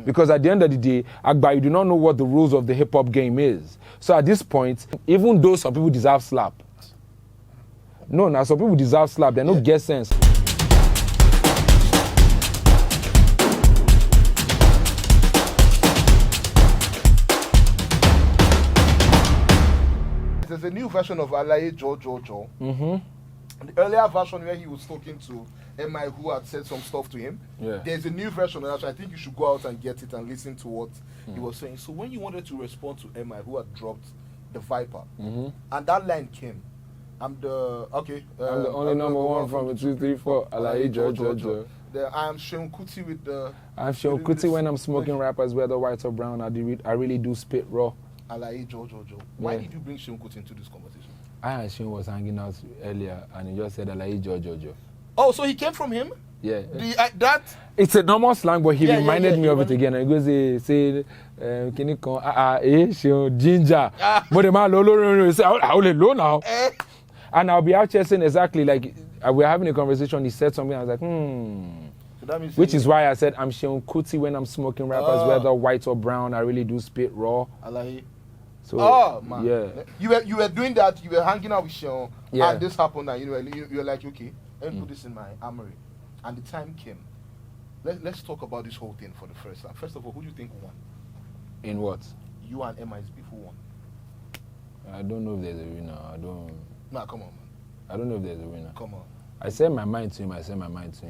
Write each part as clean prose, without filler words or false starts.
Because at the end of the day, Agba, you do not know what the rules of the hip-hop game is. So at this point, even though some people deserve slap, no, now some people deserve slap, they don't get sense. There's a new version of Alaye Jojo. Mm-hmm. The earlier version where he was talking to M.I who had said some stuff to him. Yeah. There's a new version of that. I think you should go out and get it and listen to what he was saying. So when you wanted to respond to M.I who had dropped the Viper, and that line came, I'm the only number one from the 234. Alaye Jojo. I am Seun Kuti with the. I'm Seun Kuti when I'm smoking rappers, whether white or brown. I really do spit raw. Alaye Jojo. Why did you bring Seun Kuti into this conversation? I and Seun was hanging out earlier, and he just said Alaye Jojo. Oh, so he came from him? Yeah. That. It's a normal slang, but he reminded me of it it again. And he goes, say, can you come? Seun ginger. But the man, no, say, how low now? And I'll be out here saying exactly like we're having a conversation. He said something. I was like, So that means Which is why I said I'm Seun Kuti when I'm smoking rappers, whether white or brown. I really do spit raw. Alaye. So, man. Yeah. You were doing that. You were hanging out with Seun, Yeah. and this happened. And you were like, okay, let me put this in my armory. And the time came. Let's talk about this whole thing for the first time. First of all, who do you think won? In what? You and M.I.'s beef, who won? I don't know if there's a winner. Nah, come on, man. I don't know if there's a winner. Come on. I said my mind to him.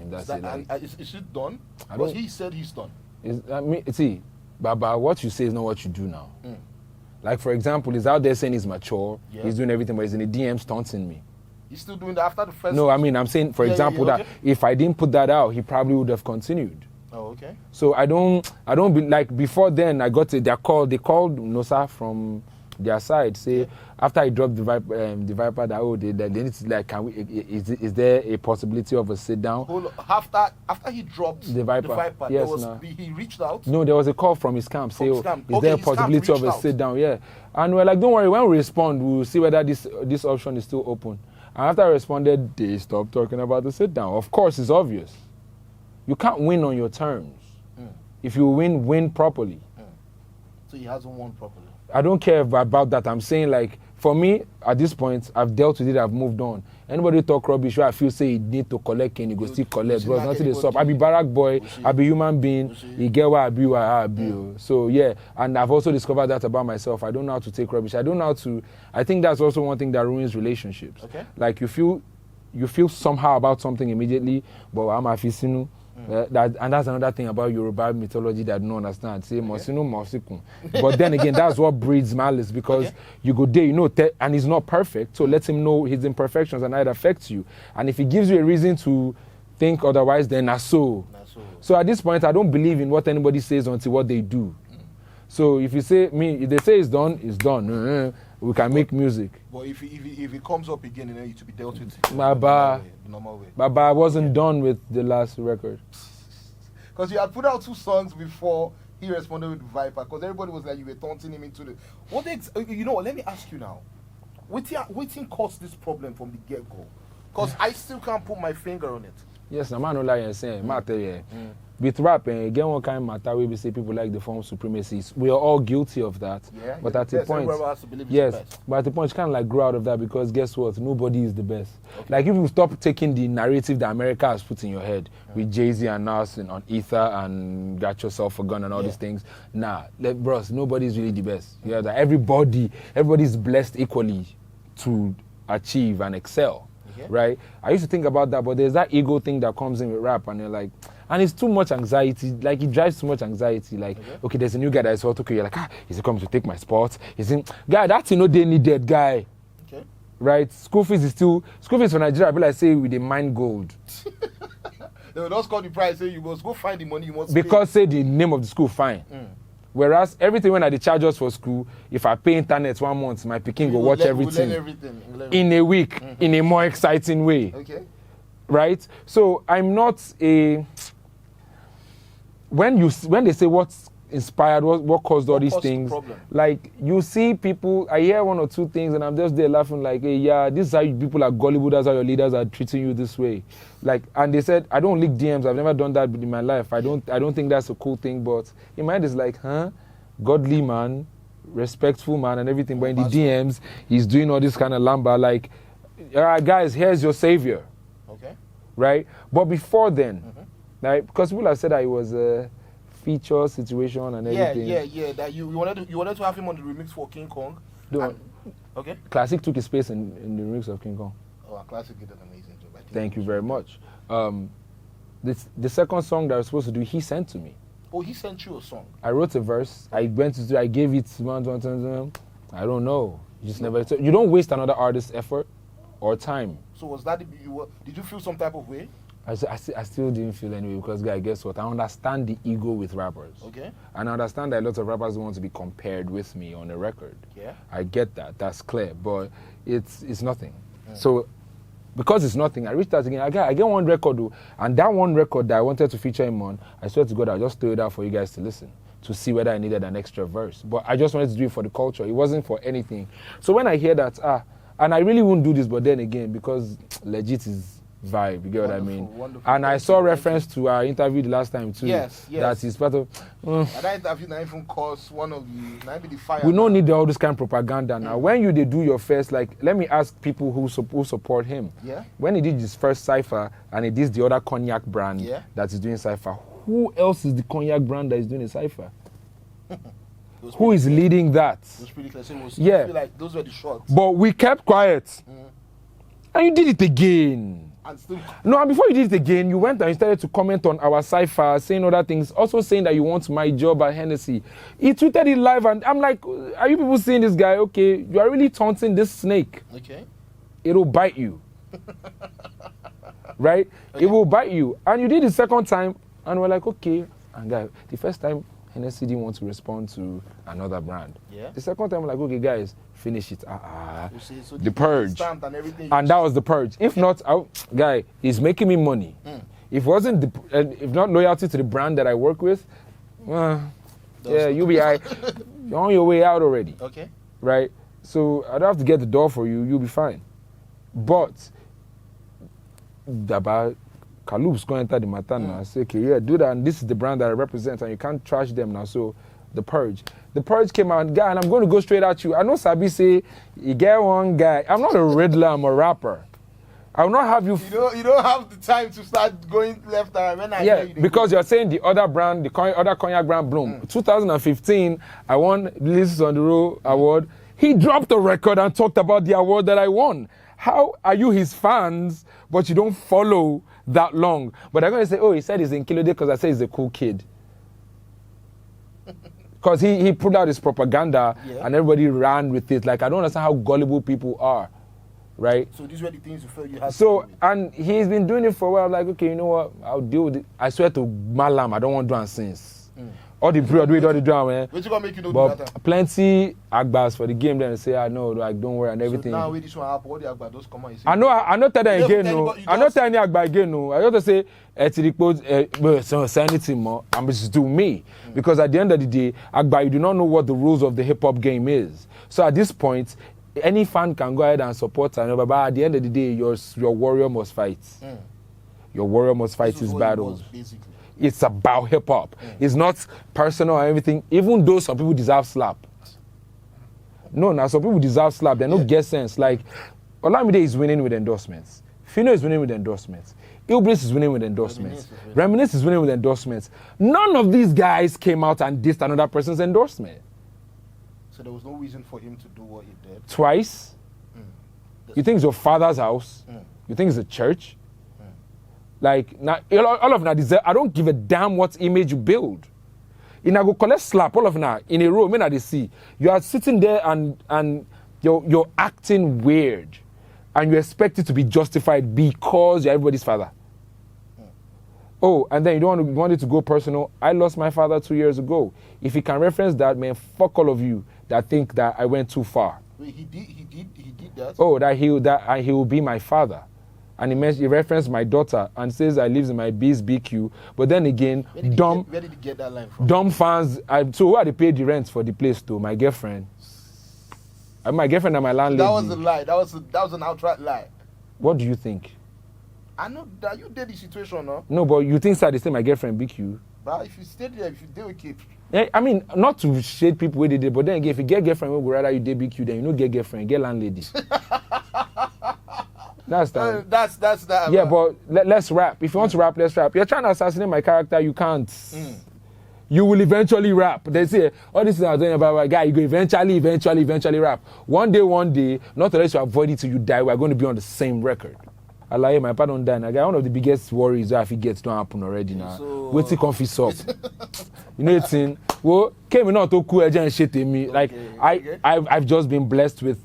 That's it. Like, is it done? I Because don't- he said he's done. See, Baba, what you say is not what you do now. Like, for example, he's out there saying he's mature, he's doing everything, but he's in the DM taunting me. He's still doing that after the first. No, I mean, I'm saying, for example, that if I didn't put that out, he probably would have continued. Oh, okay. So I don't be like before then. I got they called Nosa from their side. Say after I dropped the Viper, that they need to like, is there a possibility of a sit down? After he dropped the Viper, yes, he reached out. No, there was a call from his camp. Say, is there a possibility of a sit down? Yeah, and we're like, don't worry. When we respond, we'll see whether this option is still open. And after I responded, they stopped talking about the sit down. Of course, it's obvious. You can't win on your terms. If you win properly. So he hasn't won properly. I don't care about that. I'm saying, like, for me, at this point, I've dealt with it, I've moved on. Anybody talk rubbish, where I feel say you need to collect and you go still collect. But nothing is up. I be barrack boy, I be human being, you get what I be. So yeah, and I've also discovered that about myself. I don't know how to take rubbish. I think that's also one thing that ruins relationships. Okay. Like you feel somehow about something immediately, but I'm a and that's another thing about Yoruba mythology that I don't understand. Say Mosinu Mosikun. But then again, that's what breeds malice because you go there, and he's not perfect. So let him know his imperfections and how it affects you. And if he gives you a reason to think otherwise, then that's so. So at this point, I don't believe in what anybody says until what they do. So if they say it's done, it's done. We can make music. But if it comes up again, it to be dealt with the normal way. Baba, I wasn't done with the last record. Because you had put out 2 songs before he responded with Viper. Because everybody was like, you were taunting him into the. Let me ask you now. Waiting caused this problem from the get-go. Because I still can't put my finger on it. Yes, I'm not lying saying. With rap, again, one kind of matter where we say people like the form supremacies. We are all guilty of that. Yeah, but at the point, but at the point, you can't like grow out of that because guess what? Nobody is the best. Okay. Like if you stop taking the narrative that America has put in your head with Jay-Z and Nas and on Ether and Got Yourself a Gun and all these things, bros, nobody is really the best. Yeah, that everybody's blessed equally to achieve and excel. Right? I used to think about that, but there's that ego thing that comes in with rap, and you're like, and it's too much anxiety. Like it drives too much anxiety. Like, okay, there's a new guy that is hot. Okay, you're like, is he coming to take my spot? Guy, that's they needed guy. Okay. Right? School fees for Nigeria. I feel like say with the mind gold. They will just call the price. Say you must go find the money. You must because say the name of the school fine. Whereas everything when they charge us for school, if I pay internet 1 month, my pikin will watch everything in a week in a more exciting way. Okay. Right? So I'm not a. When they say what inspired, what caused all these caused the things. problem? Like, you see people, I hear one or two things and I'm just there laughing like, hey, yeah, this is how people are gullible, that's how your leaders are treating you this way. Like, and they said, I don't leak DMs, I've never done that in my life. I don't think that's a cool thing, but in my head it's like, godly man, respectful man and everything, but in the DMs, he's doing all this kind of lamba, like, all right, guys, here's your savior. Okay. Right? But before then, right, because people have said that it was a feature situation and everything. Yeah. That you wanted to have him on the remix for King Kong. Okay. Classic took his space in the remix of King Kong. Oh, Classic did an amazing job. Thank you very much. The second song that I was supposed to do, he sent to me. Oh, he sent you a song. I wrote a verse. I gave it. I don't know. You just never. You don't waste another artist's effort or time. So was that did you feel some type of way? I still didn't feel anyway because, guy, guess what? I understand the ego with rappers. Okay. And I understand that a lot of rappers want to be compared with me on a record. Yeah. I get that. That's clear. But it's nothing. So, because it's nothing, I reached out again. I get one record, and that one record that I wanted to feature him on, I swear to God, I just threw it out for you guys to listen, to see whether I needed an extra verse. But I just wanted to do it for the culture. It wasn't for anything. So when I hear that, and I really wouldn't do this, but then again, because Legit is vibe, you get what I mean? Wonderful. And I saw reference to our interview the last time too. Yes. That is part of. And that interview not even cause one of the, maybe the fire. We don't need all this kind of propaganda now. When they do your first, like, let me ask people who support him. Yeah. When he did his first cypher and he did the other cognac brand that is doing cypher, who else is the cognac brand that is doing a cypher? Who is leading that? It was pretty clear. So it was, yeah. I feel like those were the shots. But we kept quiet. And you did it again. And still... No, and before you did it again, you went and you started to comment on our cypher, saying other things, also saying that you want my job at Hennessy. He tweeted it live, and I'm like, are you people seeing this guy? Okay, you are really taunting this snake. Okay. It'll bite you. Right? Okay. It will bite you. And you did it the second time, and we're like, okay. And guys, the first time, Hennessy didn't want to respond to another brand. Yeah. The second time, we're like, okay, guys, finish it. So the purge. And that was the purge. If not, guy, he's making me money. If it wasn't if not loyalty to the brand that I work with, you'll be you're on your way out already. Okay. Right? So I don't have to get the door for you. You'll be fine. But about Kaloub's going to enter the matter now. I say, okay, yeah, do that. And this is the brand that I represent, and you can't trash them now. So the purge. The purge came out, guy, and I'm going to go straight at you. I know Sabi say, you get one guy. I'm not a riddler, I'm a rapper. I will not have you... You don't have the time to start going left and right. Yeah, because you're saying the other brand, other cognac brand, Bloom. 2015, I won Lizards on the Road award. He dropped a record and talked about the award that I won. How are you his fans, but you don't follow that long? But they're going to say, oh, he said he's in Kilode because I said he's a cool kid. Because he put out his propaganda and everybody ran with it. Like, I don't understand how gullible people are, right? So these were the things you felt you had to do. And he's been doing it for a while. I'm like, okay, you know what? I'll deal with it. I swear to Malam, I don't want to do it since. All the period, all the drama, man. What you gonna make you know but that? Plenty Agbas for the game, then say, I know, like, don't worry and everything. So now with this one happen, all the Agba those come out. I know tell them again, no. I not tell any Agba again, no. I just say, say anything more. I'm just do me. Because at the end of the day, Agba, you do not know what the rules of the hip-hop game is. So at this point, any fan can go ahead and support and but at the end of the day, your warrior must fight. Your warrior must fight his battles. It's about hip-hop. It's not personal or anything, even though some people deserve slap. No, now some people deserve slap. They don't get sense. Like, Olamide is winning with endorsements. Fino is winning with endorsements. Ilbris is winning with endorsements. Reminisce is winning with endorsements. None of these guys came out and dissed another person's endorsement. So there was no reason for him to do what he did? Twice? You think it's your father's house? You think it's a church? Like, now, all of them, I don't give a damn what image you build. In a go collect slap, all of them in a row, they see. You are sitting there and you're acting weird. And you expect it to be justified because you're everybody's father. Oh, and then you want it to go personal. I lost my father 2 years ago. If you can reference that, man, fuck all of you that think that I went too far. Wait, he did that? Oh, that he will be my father. and he referenced my daughter and says I lives in my B's BQ. But then again, Where did you get that line from? Dumb fans. So who are they paid the rent for the place to? My girlfriend. My girlfriend and my landlady. That was a lie. That was an outright lie. What do you think? I know that you did the situation, no? No, but you think they say my girlfriend BQ? But if you stay there, if you deal with it. Yeah, I mean, not to shade people where they did, but then again, if you get girlfriend, we would rather you did BQ, then you don't get girlfriend, get landlady. That's that. That's that. Yeah, but let's rap. If you want to rap, let's rap. You're trying to assassinate my character, you can't. You will eventually rap. They say, all this is I'm talking about, my guy, you go eventually rap. One day, not unless you avoid it till you die, we're going to be on the same record. I like my pardon die. Now, one of the biggest worries that if it gets don't happen already now. So, wait till confess up. You know it's in. Well, came not to cool and shit in me. Like I've just been blessed with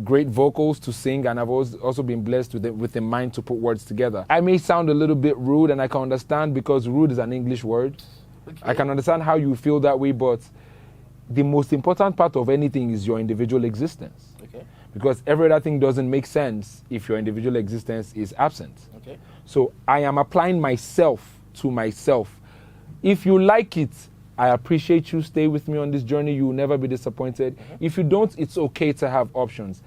great vocals to sing, and I've also been blessed with the mind to put words together. I may sound a little bit rude, and I can understand because rude is an English word. Okay. I can understand how you feel that way, but the most important part of anything is your individual existence. Okay. Because every other thing doesn't make sense if your individual existence is absent. Okay. So I am applying myself to myself. If you like it, I appreciate you. Stay with me on this journey. You will never be disappointed. If you don't, it's okay to have options.